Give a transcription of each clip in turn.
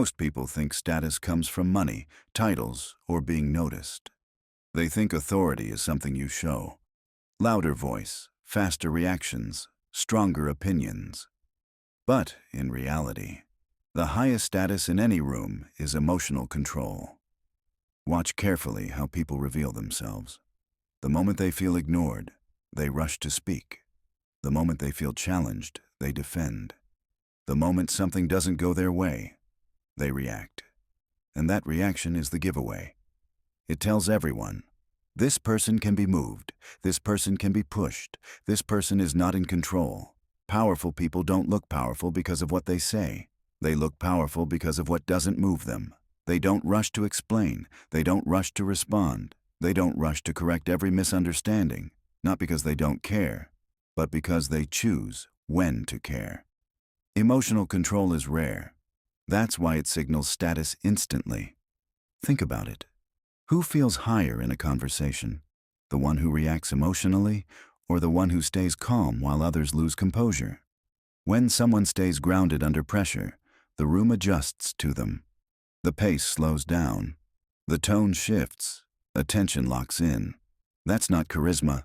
Most people think status comes from money, titles, or being noticed. They think authority is something you show. Louder voice, faster reactions, stronger opinions. But, in reality, the highest status in any room is emotional control. Watch carefully how people reveal themselves. The moment they feel ignored, they rush to speak. The moment they feel challenged, they defend. The moment something doesn't go their way, they react. And that reaction is the giveaway. It tells everyone, this person can be moved, this person can be pushed, this person is not in control. Powerful people don't look powerful because of what they say. They look powerful because of what doesn't move them. They don't rush to explain. They don't rush to respond. They don't rush to correct every misunderstanding, not because they don't care, but because they choose when to care. Emotional control is rare. That's why it signals status instantly. Think about it. Who feels higher in a conversation? The one who reacts emotionally, or the one who stays calm while others lose composure? When someone stays grounded under pressure, the room adjusts to them. The pace slows down. The tone shifts. Attention locks in. That's not charisma.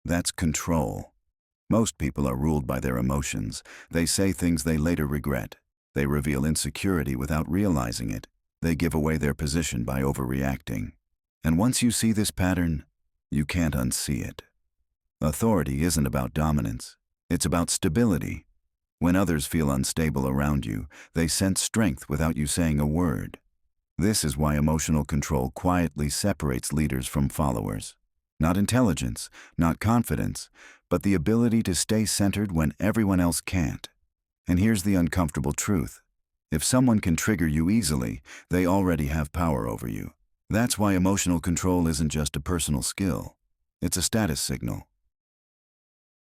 That's control. Most people are ruled by their emotions. They say things they later regret. They reveal insecurity without realizing it. They give away their position by overreacting. And once you see this pattern, you can't unsee it. Authority isn't about dominance. It's about stability. When others feel unstable around you, they sense strength without you saying a word. This is why emotional control quietly separates leaders from followers. Not intelligence, not confidence, but the ability to stay centered when everyone else can't. And here's the uncomfortable truth. If someone can trigger you easily, they already have power over you. That's why emotional control isn't just a personal skill. It's a status signal.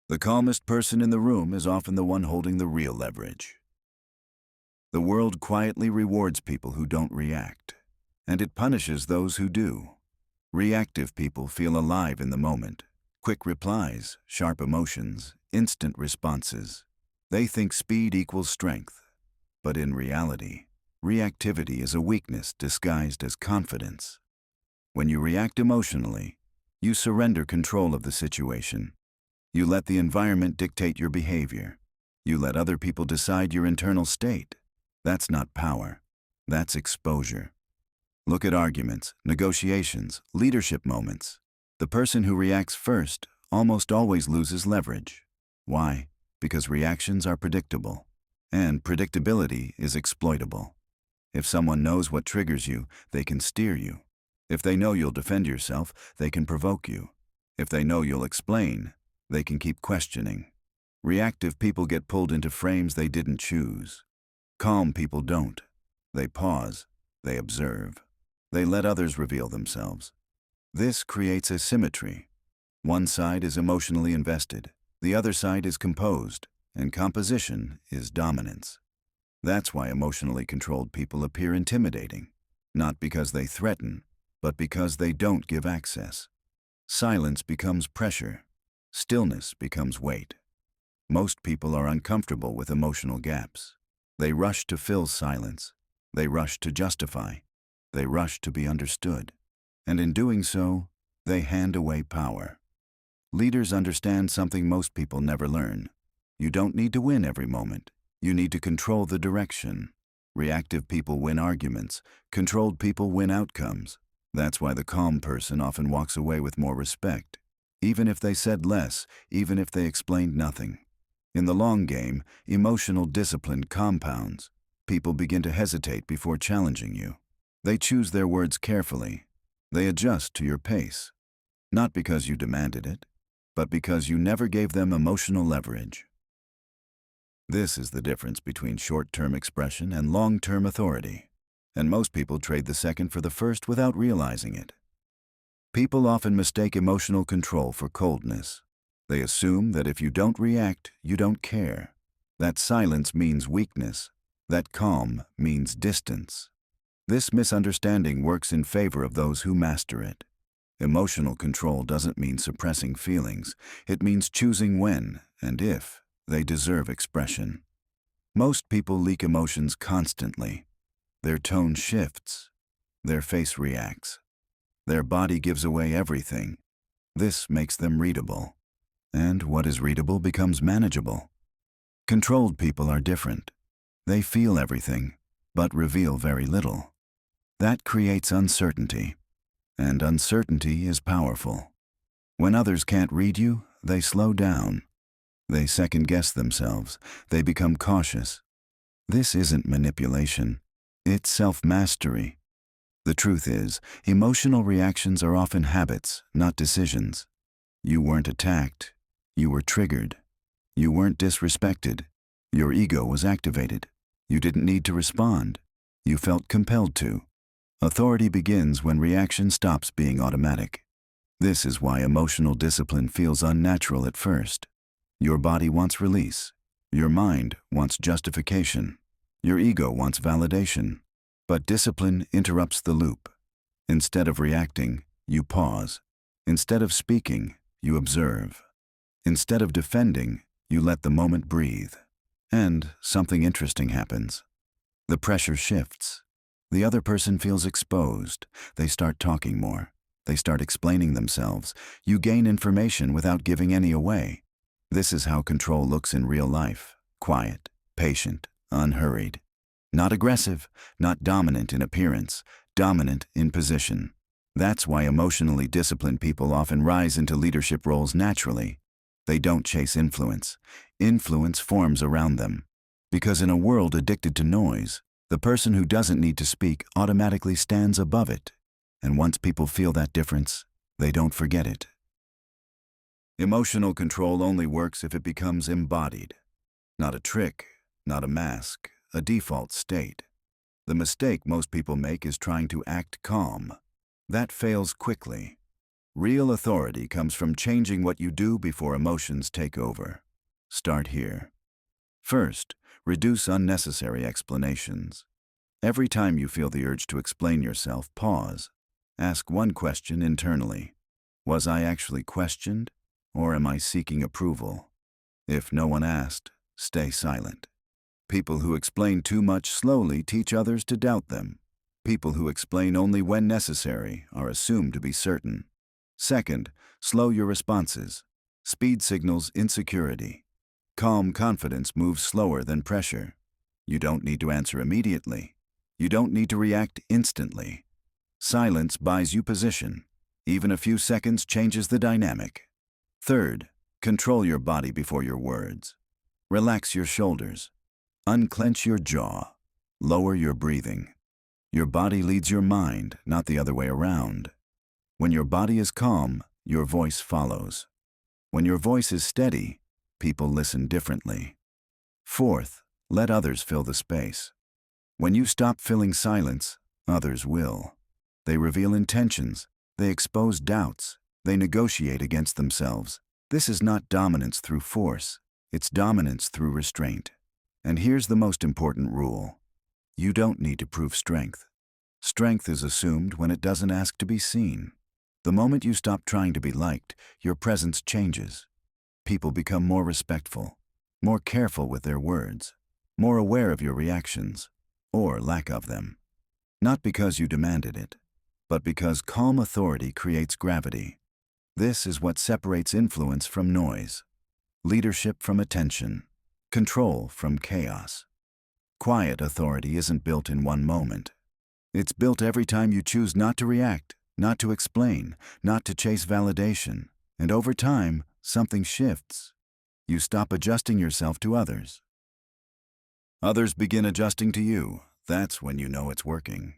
The calmest person in the room is often the one holding the real leverage. The world quietly rewards people who don't react, and it punishes those who do. Reactive people feel alive in the moment. Quick replies, sharp emotions, instant responses. They think speed equals strength. But in reality, reactivity is a weakness disguised as confidence. When you react emotionally, you surrender control of the situation. You let the environment dictate your behavior. You let other people decide your internal state. That's not power. That's exposure. Look at arguments, negotiations, leadership moments. The person who reacts first almost always loses leverage. Why? Because reactions are predictable, and predictability is exploitable. If someone knows what triggers you, they can steer you. If they know you'll defend yourself, they can provoke you. If they know you'll explain, they can keep questioning. Reactive people get pulled into frames they didn't choose. Calm people don't. They pause. They observe. They let others reveal themselves. This creates asymmetry. One side is emotionally invested. The other side is composed, and composition is dominance. That's why emotionally controlled people appear intimidating. Not because they threaten, but because they don't give access. Silence becomes pressure. Stillness becomes weight. Most people are uncomfortable with emotional gaps. They rush to fill silence. They rush to justify. They rush to be understood. And in doing so, they hand away power. Leaders understand something most people never learn. You don't need to win every moment. You need to control the direction. Reactive people win arguments. Controlled people win outcomes. That's why the calm person often walks away with more respect. Even if they said less, even if they explained nothing. In the long game, emotional discipline compounds. People begin to hesitate before challenging you. They choose their words carefully. They adjust to your pace. Not because you demanded it, but because you never gave them emotional leverage. This is the difference between short-term expression and long-term authority. And most people trade the second for the first without realizing it. People often mistake emotional control for coldness. They assume that if you don't react, you don't care. That silence means weakness. That calm means distance. This misunderstanding works in favor of those who master it. Emotional control doesn't mean suppressing feelings. It means choosing when and if they deserve expression. Most people leak emotions constantly. Their tone shifts. Their face reacts. Their body gives away everything. This makes them readable. And what is readable becomes manageable. Controlled people are different. They feel everything, but reveal very little. That creates uncertainty. And uncertainty is powerful. When others can't read you, they slow down. They second-guess themselves. They become cautious. This isn't manipulation. It's self-mastery. The truth is, emotional reactions are often habits, not decisions. You weren't attacked. You were triggered. You weren't disrespected. Your ego was activated. You didn't need to respond. You felt compelled to. Authority begins when reaction stops being automatic. This is why emotional discipline feels unnatural at first. Your body wants release. Your mind wants justification. Your ego wants validation. But discipline interrupts the loop. Instead of reacting, you pause. Instead of speaking, you observe. Instead of defending, you let the moment breathe. And something interesting happens. The pressure shifts. The other person feels exposed. They start talking more. They start explaining themselves. You gain information without giving any away. This is how control looks in real life. Quiet, patient, unhurried. Not aggressive, not dominant in appearance, dominant in position. That's why emotionally disciplined people often rise into leadership roles naturally. They don't chase influence. Influence forms around them. Because in a world addicted to noise, the person who doesn't need to speak automatically stands above it. And once people feel that difference, they don't forget it. Emotional control only works if it becomes embodied. Not a trick, not a mask, a default state. The mistake most people make is trying to act calm. That fails quickly. Real authority comes from changing what you do before emotions take over. Start here. First, reduce unnecessary explanations. Every time you feel the urge to explain yourself, pause. Ask one question internally. Was I actually questioned, or am I seeking approval? If no one asked, stay silent. People who explain too much slowly teach others to doubt them. People who explain only when necessary are assumed to be certain. Second, slow your responses. Speed signals insecurity. Calm confidence moves slower than pressure. You don't need to answer immediately. You don't need to react instantly. Silence buys you position. Even a few seconds changes the dynamic. Third, control your body before your words. Relax your shoulders. Unclench your jaw. Lower your breathing. Your body leads your mind, not the other way around. When your body is calm, your voice follows. When your voice is steady, people listen differently. Fourth, let others fill the space. When you stop filling silence, others will. They reveal intentions. They expose doubts. They negotiate against themselves. This is not dominance through force. It's dominance through restraint. And here's the most important rule. You don't need to prove strength. Strength is assumed when it doesn't ask to be seen. The moment you stop trying to be liked, your presence changes. People become more respectful, more careful with their words, more aware of your reactions, or lack of them. Not because you demanded it, but because calm authority creates gravity. This is what separates influence from noise, leadership from attention, control from chaos. Quiet authority isn't built in one moment. It's built every time you choose not to react, not to explain, not to chase validation. And over time, something shifts. You stop adjusting yourself to others. Others begin adjusting to you. That's when you know it's working.